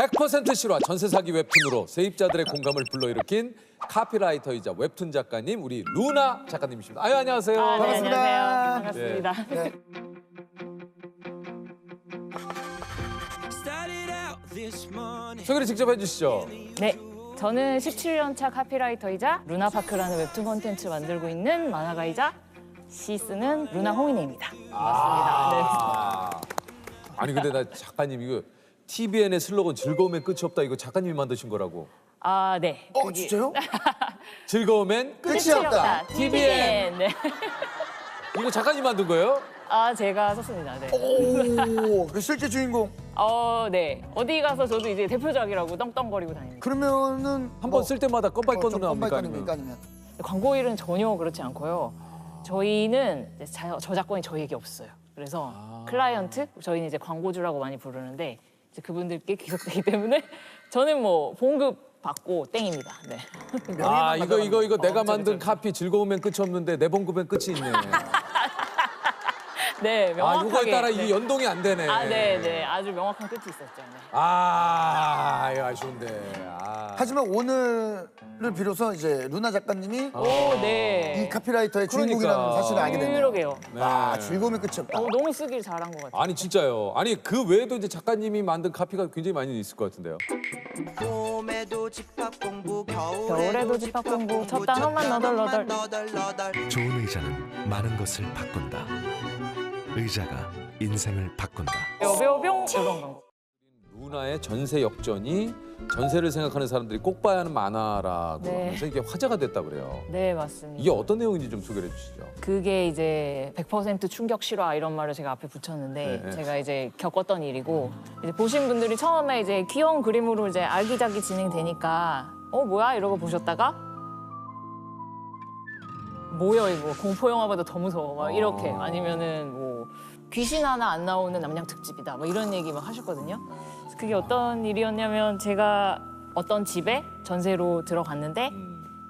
100% 실화 전세 사기 웹툰으로 세입자들의 공감을 불러일으킨 카피라이터이자 웹툰 작가님 우리 루나 작가님이십니다. 아유 안녕하세요. 네, 반갑습니다. 안녕하세요. 반갑습니다. 네. 소개를 직접 해주시죠. 네, 저는 17년 차 카피라이터이자 루나파크라는 웹툰 콘텐츠 만들고 있는 만화가이자 시 쓰는 루나 홍인혜입니다. 반갑습니다. 아니 근데 나 작가님 이거 TVN의 슬로건 즐거움엔 끝이 없다 이거 작가님이 만드신 거라고. 아, 네. 진짜요? 즐거움엔 끝이 없다. TVN. 네. 이거 작가님 만든 거예요? 아, 제가 썼습니다. 네. 오, 그 실제 주인공. 네. 어디 가서 저도 이제 대표작이라고 떵떵거리고 다닙니다. 그러면은 한 번 쓸 때마다 껌바이 건으로 나옵니까? 건바이건입니까 아니면? 광고 일은 전혀 그렇지 않고요. 저희는 이제 저작권이 저희에게 없어요. 그래서 클라이언트, 저희는 이제 광고주라고 많이 부르는데 이제 그분들께 귀속되기 때문에 저는 뭐 봉급 받고 땡입니다. 네. 아 이거 내가 그쵸, 만든 그쵸. 카피 즐거움엔 끝이 없는데 내 봉급엔 끝이 있네. 네, 아 명확하게. 이거에 따라 네. 이게 연동이 안 되네. 아, 네, 네. 아주 명확한 끝이 있었죠. 네. 아 이거 아쉬운데. 아. 하지만 오늘을 비로소 이제 루나 작가님이 오, 네. 이 카피라이터의 주인공이라는 그러니까. 사실을 알게 됐네요. 그러게요. 네. 아, 즐거움의 끝이 없다. 너무 쓰길 잘한 것 같아요. 아니 진짜요. 아니 그 외에도 이제 작가님이 만든 카피가 굉장히 많이 있을 것 같은데요. 봄에도 집합 공부 겨울에도 집합 공부 첫 단어만 너덜너덜. 좋은 의자는 많은 것을 바꾼다. 의자가 인생을 바꾼다. 뾰뾰뿅 이런 거. 루나의 전세 역전이 전세를 생각하는 사람들이 꼭 봐야 하는 만화라고 네. 하면서 이게 화제가 됐다 그래요. 네, 맞습니다. 이게 어떤 내용인지 좀 소개해 주시죠. 그게 이제 100% 충격 실화 이런 말을 제가 앞에 붙였는데 네. 제가 이제 겪었던 일이고 이제 보신 분들이 처음에 이제 귀여운 그림으로 이제 아기자기 진행되니까 뭐야 이러고 보셨다가 뭐야 이거 공포 영화보다 더 무서워 막 이렇게 아니면은 뭐 귀신 하나 안 나오는 남양 특집이다 뭐 이런 얘기 막 하셨거든요. 그래서 그게 어떤 일이었냐면 제가 어떤 집에 전세로 들어갔는데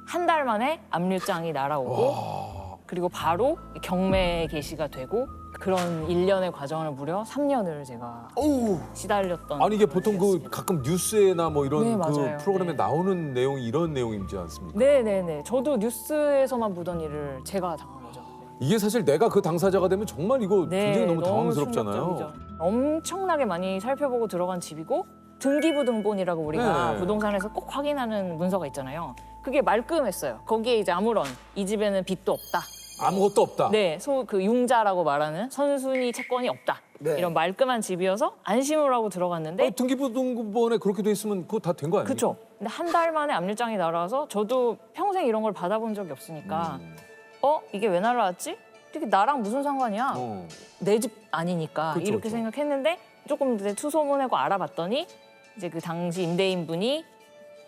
한 달 만에 압류장이 날아오고 그리고 바로 경매 개시가 되고 그런 일련의 과정을 무려 3년을 제가 오, 시달렸던. 아니 이게 보통 그 일이었습니다. 가끔 뉴스에나 뭐 이런 네, 그 맞아요. 프로그램에 네. 나오는 내용이 이런 내용이지 않습니까? 네네네. 저도 뉴스에서만 보던 일을 제가 당한 거죠. 이게 사실 내가 그 당사자가 되면 정말 이거 네, 굉장히 너무 당황스럽잖아요. 충격적이죠. 엄청나게 많이 살펴보고 들어간 집이고 등기부등본이라고 우리가 네. 부동산에서 꼭 확인하는 문서가 있잖아요. 그게 말끔했어요. 거기에 이제 아무런 이 집에는 빚도 없다. 아무것도 없다. 네, 그 융자라고 말하는 선순위 채권이 없다. 네. 이런 말끔한 집이어서 안심을 하고 들어갔는데 등기부등본에 그렇게 돼 있으면 그거 다 된 거 아니에요? 그쵸. 근데 한 달 만에 압류장이 날아와서 저도 평생 이런 걸 받아본 적이 없으니까 이게 왜 날아왔지? 이게 나랑 무슨 상관이야? 어. 내 집 아니니까 그쵸, 이렇게 그쵸. 생각했는데 조금 이제 투소문하고 알아봤더니 이제 그 당시 임대인분이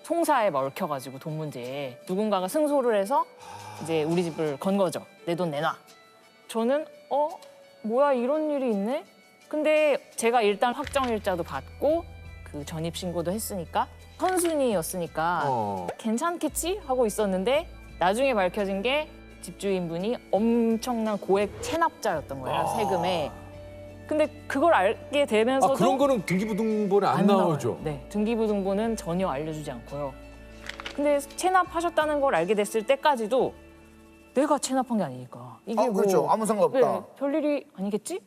송사에 얽혀가지고 돈 문제에 누군가가 승소를 해서 이제 우리 집을 건 거죠. 내 돈 내놔. 저는 뭐야 이런 일이 있네? 근데 제가 일단 확정일자도 받고 그 전입신고도 했으니까 선순위였으니까 괜찮겠지? 하고 있었는데 나중에 밝혀진 게 집주인분이 엄청난 고액 체납자였던 거예요, 세금에. 근데 그걸 알게 되면서도 그런 거는 등기부등본에 안 나오죠. 나와요. 네, 등기부등본은 전혀 알려주지 않고요. 근데 체납하셨다는 걸 알게 됐을 때까지도 내가 체납한 게 아니니까 이게 그렇죠. 아무 상관없다. 네, 별일이 아니겠지?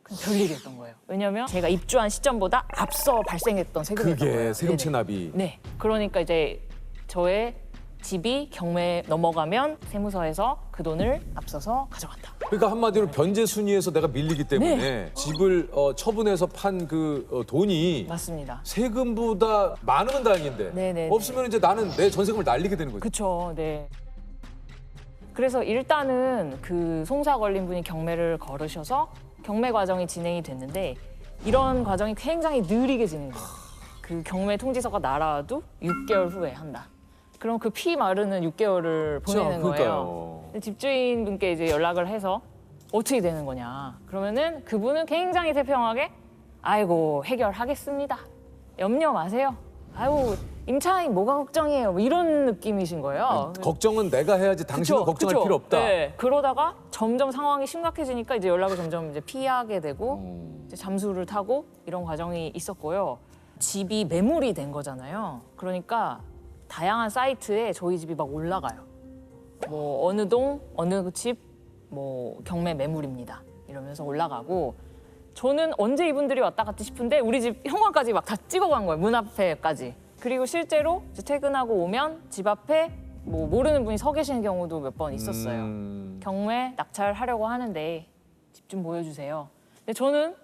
그냥 별일이었던 거예요. 왜냐면 제가 입주한 시점보다 앞서 발생했던 세금이었던 그게 거예요. 세금 네네. 체납이. 네, 그러니까 이제 저의 집이 경매에 넘어가면 세무서에서 그 돈을 앞서서 가져간다. 그러니까 한마디로 변제 순위에서 내가 밀리기 때문에 네. 집을 처분해서 판 그 돈이 맞습니다. 세금보다 많으면 다행인데 네네네. 없으면 이제 나는 내 전세금을 날리게 되는 거죠. 그쵸, 네. 그래서 일단은 그 송사 걸린 분이 경매를 걸으셔서 경매 과정이 진행이 됐는데 이런 과정이 굉장히 느리게 진행돼요. 그 경매 통지서가 날아와도 6개월 후에 한다. 그럼 그 피 마르는 6개월을 보내는 거예요. 그러니까요. 근데 집주인분께 이제 연락을 해서 어떻게 되는 거냐. 그러면은 그분은 굉장히 태평하게 아이고 해결하겠습니다. 염려 마세요. 아이고 임차인 뭐가 걱정이에요. 뭐 이런 느낌이신 거예요. 걱정은 내가 해야지 당신은 그쵸, 걱정할 그쵸. 필요 없다. 네. 그러다가 점점 상황이 심각해지니까 이제 연락을 점점 이제 피하게 되고 음. 이제 잠수를 타고 이런 과정이 있었고요. 집이 매물이 된 거잖아요. 그러니까 다양한 사이트에 저희 집이 막 올라가요. 뭐 어느 동, 어느 집, 뭐 경매 매물입니다. 이러면서 올라가고 저는 언제 이분들이 왔다 갔지 싶은데 우리 집 현관까지 막 다 찍어간 거예요. 문 앞에까지. 그리고 실제로 이제 퇴근하고 오면 집 앞에 뭐 모르는 분이 서 계시는 경우도 몇 번 있었어요. 경매 낙찰하려고 하는데 집 좀 보여주세요. 근데 저는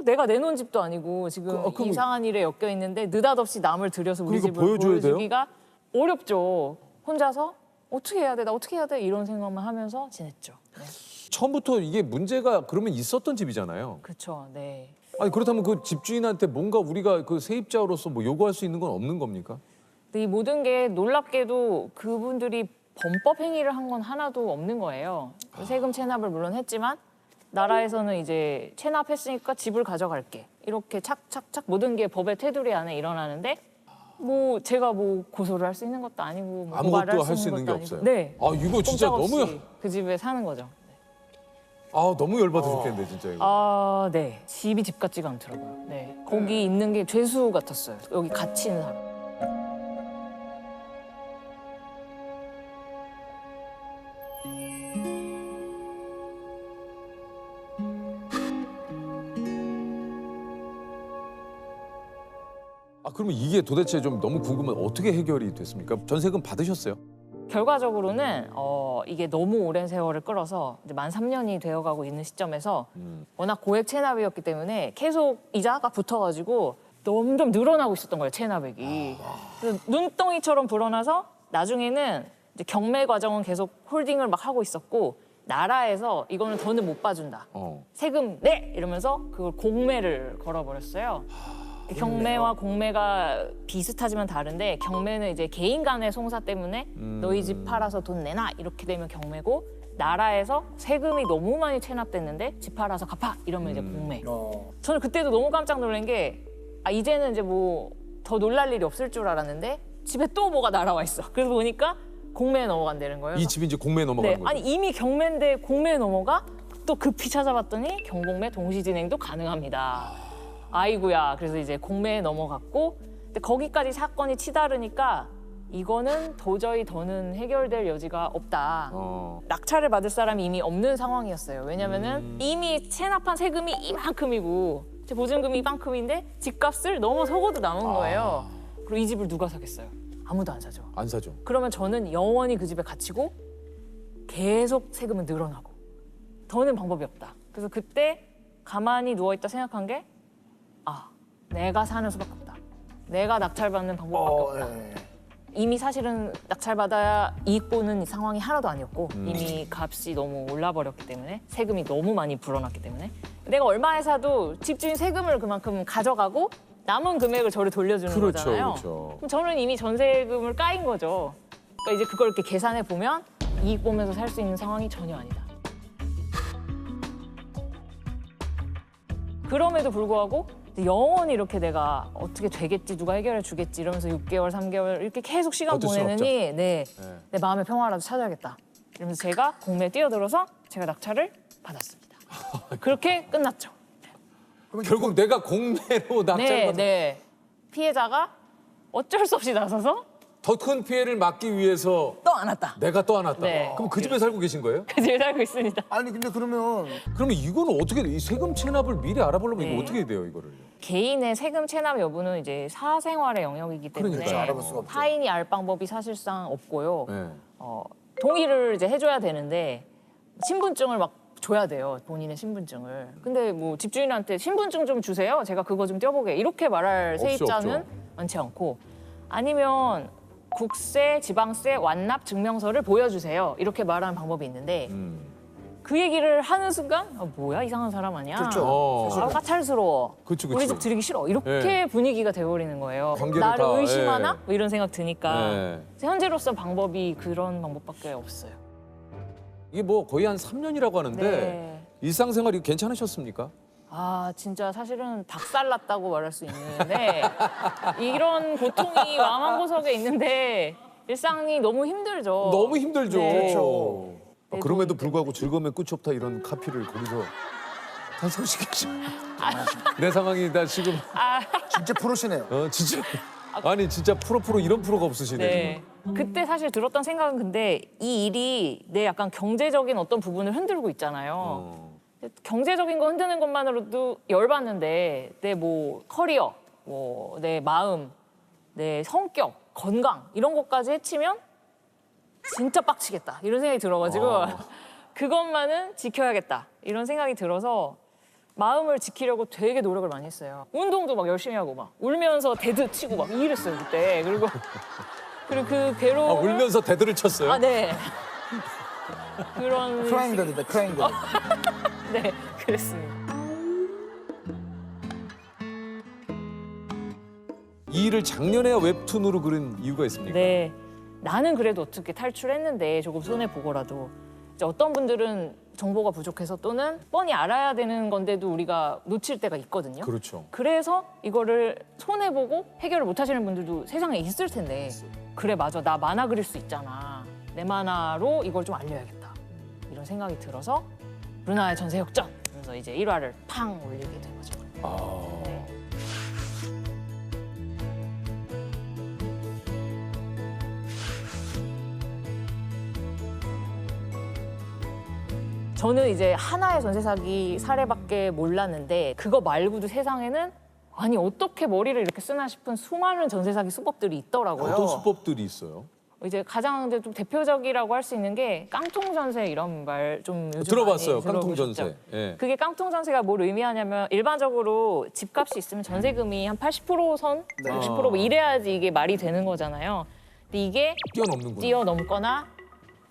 내가 내놓은 집도 아니고 지금 그럼- 이상한 일에 엮여 있는데 느닷없이 남을 들여서 우리 그러니까 집을 보여줘야 돼요? 보여주기가 어렵죠. 혼자서 어떻게 해야 돼? 나 어떻게 해야 돼? 이런 생각만 하면서 지냈죠. 네. 처음부터 이게 문제가 그러면 있었던 집이잖아요. 그렇죠. 네. 아니 그렇다면 그 집주인한테 뭔가 우리가 그 세입자로서 뭐 요구할 수 있는 건 없는 겁니까? 근데 이 모든 게 놀랍게도 그분들이 범법 행위를 한 건 하나도 없는 거예요. 세금 체납을 물론 했지만 나라에서는 이제 체납했으니까 집을 가져갈게. 이렇게 착착착 모든 게 법의 테두리 안에 일어나는데 뭐 제가 뭐 고소를 할 수 있는 것도 아니고 뭐 고발을 아무것도 할 수 있는 게 것도 없어요. 아니고. 네. 아 이거 진짜 꼼짝없이 너무 그 집에 사는 거죠. 너무 열받으셨겠는데 진짜 이거. 아, 네. 집이 집 같지가 않더라고요. 네. 거기 있는 게 죄수 같았어요. 여기 갇힌 사람. 그러면 이게 도대체 좀 너무 궁금한 어떻게 해결이 됐습니까? 전세금 받으셨어요? 결과적으로는 이게 너무 오랜 세월을 끌어서 이제 만 3년이 되어가고 있는 시점에서 워낙 고액 체납이었기 때문에 계속 이자가 붙어가지고 점점 늘어나고 있었던 거예요, 체납액이. 그래서 눈덩이처럼 불어나서 나중에는 이제 경매 과정은 계속 홀딩을 막 하고 있었고 나라에서 이거는 더는 못 봐준다. 세금 내! 이러면서 그걸 공매를 걸어버렸어요. 경매와 공매가 비슷하지만 다른데 경매는 이제 개인 간의 송사 때문에 너희 집 팔아서 돈 내놔 이렇게 되면 경매고 나라에서 세금이 너무 많이 체납됐는데 집 팔아서 갚아 이러면 이제 공매. 저는 그때도 너무 깜짝 놀란 게 이제는 이제 뭐 더 놀랄 일이 없을 줄 알았는데 집에 또 뭐가 날아와 있어. 그래서 보니까 공매에 넘어간다는 거예요. 이 집이 이제 공매에 넘어가는 거죠? 아니 이미 경매인데 공매에 넘어가 또 급히 찾아봤더니 경공매 동시 진행도 가능합니다. 아이고야. 그래서 이제 공매에 넘어갔고 근데 거기까지 사건이 치달으니까 이거는 도저히 더는 해결될 여지가 없다. 낙찰을 받을 사람이 이미 없는 상황이었어요. 왜냐면은 이미 체납한 세금이 이만큼이고 보증금이 이만큼인데 집값을 넘어서고도 남은 거예요. 그리고 이 집을 누가 사겠어요? 아무도 안 사죠. 안 사죠. 그러면 저는 영원히 그 집에 갇히고 계속 세금은 늘어나고 더는 방법이 없다. 그래서 그때 가만히 누워있다 생각한 게 내가 사는 수밖에 없다. 내가 낙찰받는 방법밖에 없다. 이미 사실은 낙찰받아야 이익 보는 상황이 하나도 아니었고 이미 값이 너무 올라버렸기 때문에 세금이 너무 많이 불어났기 때문에 내가 얼마에 사도 집주인 세금을 그만큼 가져가고 남은 금액을 저를 돌려주는 거잖아요. 그렇죠. 그럼 저는 이미 전세금을 까인 거죠. 그러니까 이제 그걸 이렇게 계산해 보면 이익 보면서 살 수 있는 상황이 전혀 아니다. 그럼에도 불구하고 영원히 이렇게 내가 어떻게 되겠지, 누가 해결해 주겠지 이러면서 6개월, 3개월 이렇게 계속 시간 어쩔 수 보내느니 내 마음의 평화라도 찾아야겠다. 이러면서 제가 공매에 뛰어들어서 제가 낙찰을 받았습니다. 그렇게 끝났죠. 결국 내가 공매로 낙찰받은 네. 피해자가 어쩔 수 없이 나서서 더 큰 피해를 막기 위해서 또 안 왔다. 내가 떠안았다. 네. 그럼 그 집에 살고 계신 거예요? 그 집에 살고 있습니다. 아니 근데 그러면 그러면 이거는 어떻게 이 세금 체납을 미리 알아보려면 네. 이거 어떻게 해야 돼요, 이거를? 개인의 세금 체납 여부는 이제 사생활의 영역이기 때문에 그러니까요. 알아볼 수가 없죠. 타인이 알 방법이 사실상 없고요. 네. 동의를 이제 해줘야 되는데 신분증을 막 줘야 돼요. 본인의 신분증을. 근데 뭐 집주인한테 신분증 좀 주세요. 제가 그거 좀 떼어보게. 이렇게 말할 없죠, 세입자는 없죠. 많지 않고 아니면 국세, 지방세, 완납 증명서를 보여주세요. 이렇게 말하는 방법이 있는데 그 얘기를 하는 순간 뭐야 이상한 사람 아니야? 그렇죠. 까탈스러워. 그치. 우리 집 들이기 싫어. 이렇게 네. 분위기가 돼버리는 거예요. 관계를 나를 다, 의심하나? 예. 뭐 이런 생각 드니까 네. 현재로서 방법이 그런 방법밖에 없어요. 이게 뭐 거의 한 3년이라고 하는데 네. 일상생활이 괜찮으셨습니까? 진짜 사실은 박살났다고 말할 수 있는데 이런 고통이 마음 한구석에 있는데 일상이 너무 힘들죠. 너무 힘들죠. 네. 그렇죠. 그럼에도 불구하고 즐거움의 끝이 없다 이런 카피를 거기서 한성식 씨. 내 상황이 나 지금 진짜 프로시네요. 진짜 아니 진짜 프로 이런 프로가 없으시네. 네. 그때 사실 들었던 생각은 근데 이 일이 내 약간 경제적인 어떤 부분을 흔들고 있잖아요. 경제적인 거 흔드는 것만으로도 열받는데 내 뭐 커리어, 뭐 내 마음, 내 성격, 건강 이런 것까지 해치면 진짜 빡치겠다 이런 생각이 들어가지고 그것만은 지켜야겠다 이런 생각이 들어서 마음을 지키려고 되게 노력을 많이 했어요. 운동도 막 열심히 하고 막 울면서 데드 치고 막 이랬어요 그때. 그리고 그 괴로움 울면서 대들을 쳤어요. 네. 그런 크라잉 데드다, 크라잉 데드. 네, 그랬습니다. 이 일을 작년에야 웹툰으로 그린 이유가 있습니까? 네, 나는 그래도 어떻게 탈출했는데 조금 손해 보고라도 이제 어떤 분들은 정보가 부족해서 또는 뻔히 알아야 되는 건데도 우리가 놓칠 때가 있거든요. 그렇죠. 그래서 이거를 손해 보고 해결을 못 하시는 분들도 세상에 있을 텐데 그래 맞아 나 만화 그릴 수 있잖아 내 만화로 이걸 좀 알려야겠다 이런 생각이 들어서 루나의 전세 역전 그래서 이제 1화를 팡 올리게 된 거죠. 네. 저는 이제 하나의 전세 사기 사례밖에 몰랐는데 그거 말고도 세상에는 아니 어떻게 머리를 이렇게 쓰나 싶은 수많은 전세 사기 수법들이 있더라고요. 어떤 수법들이 있어요? 이제 가장 근데 좀 대표적이라고 할 수 있는 게 깡통 전세 이런 말 좀 요즘 들어봤어요. 많이 깡통 들어보셨죠? 전세. 예. 그게 깡통 전세가 뭘 의미하냐면 일반적으로 집값이 있으면 전세금이 한 80%선, 60%뭐 이래야지 이게 말이 되는 거잖아요. 근데 이게 뛰어넘는구나. 뛰어넘거나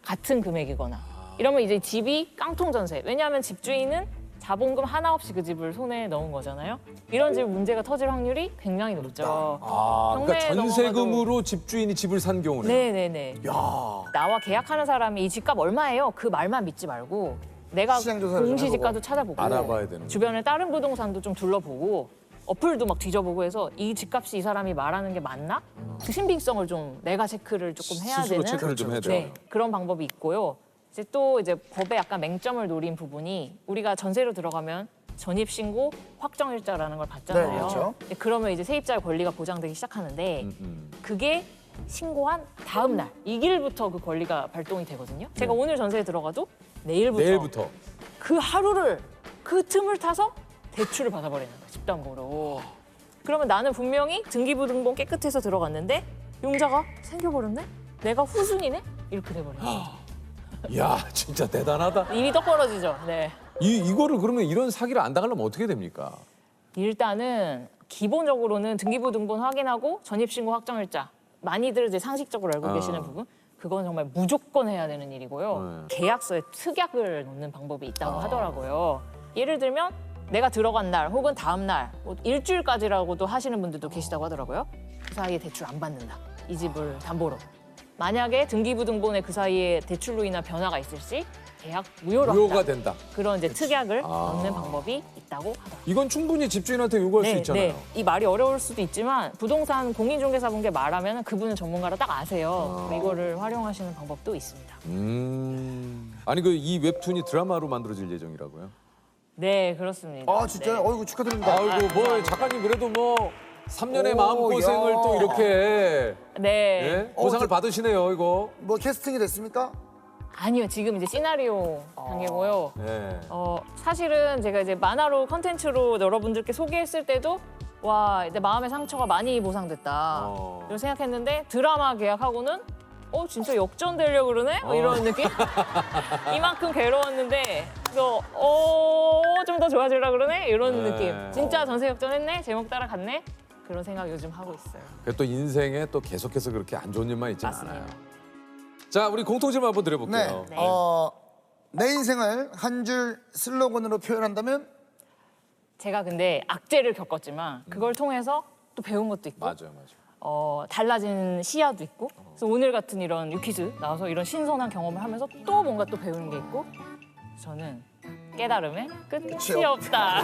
같은 금액이거나 이러면 이제 집이 깡통 전세. 왜냐하면 집주인은 자본금 하나 없이 그 집을 손에 넣은 거잖아요. 이런 집 문제가 터질 확률이 굉장히 높죠. 그러니까 경매에 전세금으로 집주인이 집을 산 경우는. 네네네. 나와 계약하는 사람이 이 집값 얼마예요? 그 말만 믿지 말고 내가 시장 조사를 좀 공시지가도 찾아보고 알아봐야 되는 주변에 다른 부동산도 좀 둘러보고 어플도 막 뒤져보고 해서 이 집값이 이 사람이 말하는 게 맞나? 그 신빙성을 좀 내가 체크를 조금 해야 스스로 되는 체크를 좀 해야 돼요. 네, 그런 방법이 있고요. 이제 또 이제 법에 약간 맹점을 노린 부분이 우리가 전세로 들어가면 전입신고 확정일자라는 걸 받잖아요. 네, 그렇죠. 그러면 이제 세입자의 권리가 보장되기 시작하는데 그게 신고한 다음 날 이 길부터 그 권리가 발동이 되거든요. 제가 오늘 전세에 들어가도 내일부터 그 하루를 그 틈을 타서 대출을 받아버리는 거예요. 집담보로. 그러면 나는 분명히 등기부등본 깨끗해서 들어갔는데 용자가 생겨버렸네? 내가 후순이네? 이렇게 돼버려요. 야 진짜 대단하다. 입이 떡 벌어지죠. 네. 이거를 그러면 이런 사기를 안 당하려면 어떻게 됩니까? 일단은 기본적으로는 등기부등본 확인하고 전입신고 확정일자 많이들 이제 상식적으로 알고 계시는 부분 그건 정말 무조건 해야 되는 일이고요. 계약서에 특약을 넣는 방법이 있다고 하더라고요. 예를 들면 내가 들어간 날 혹은 다음 날 뭐 일주일까지라고도 하시는 분들도 계시다고 하더라고요. 그 사이에 대출 안 받는다. 이 집을 담보로. 만약에 등기부등본에 그 사이에 대출로 인한 변화가 있을 시 계약 무효로 무효가 한다. 된다. 그런 이제 특약을 넣는 방법이 있다고 하더라고요. 이건 충분히 집주인한테 요구할 수 있잖아요. 이 말이 어려울 수도 있지만 부동산 공인중개사분께 말하면 그분은 전문가라 딱 아세요. 이거를 활용하시는 방법도 있습니다. 아니 그 이 웹툰이 드라마로 만들어질 예정이라고요? 네, 그렇습니다. 아, 진짜요? 네. 어이구, 축하드립니다. 아이고 뭐 작가님 그래도 뭐 3년의 오, 마음고생을 야. 또 이렇게 네. 예? 보상을 저- 받으시네요 이거. 뭐 캐스팅이 됐습니까? 아니요, 지금 이제 시나리오 단계고요. 네. 사실은 제가 이제 만화로 컨텐츠로 여러분들께 소개했을 때도 와, 내 마음의 상처가 많이 보상됐다. 이런 생각했는데 드라마 계약하고는 진짜 역전되려고 그러네? 뭐 이런 느낌? 이만큼 괴로웠는데 좀 더 좋아지려고 그러네? 이런 네. 느낌. 진짜 전세 역전했네? 제목 따라갔네? 그런 생각 요즘 하고 있어요. 그게 또 인생에 또 계속해서 그렇게 안 좋은 일만 있지 맞습니다. 않아요. 자 우리 공통질문 한번 네. 드려볼게요. 네. 내 인생을 한 줄 슬로건으로 표현한다면? 제가 근데 악재를 겪었지만 그걸 통해서 또 배운 것도 있고 맞아요. 달라진 시야도 있고 그래서 오늘 같은 이런 유퀴즈 나와서 이런 신선한 경험을 하면서 또 뭔가 또 배우는 게 있고 저는 깨달음에 끝이 없다.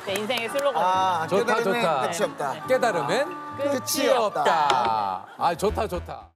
내 인생의 슬로건. 좋다, 깨달음엔 좋다. 끝이 없다. 깨달음엔 끝이 끝이 없다. 아 좋다.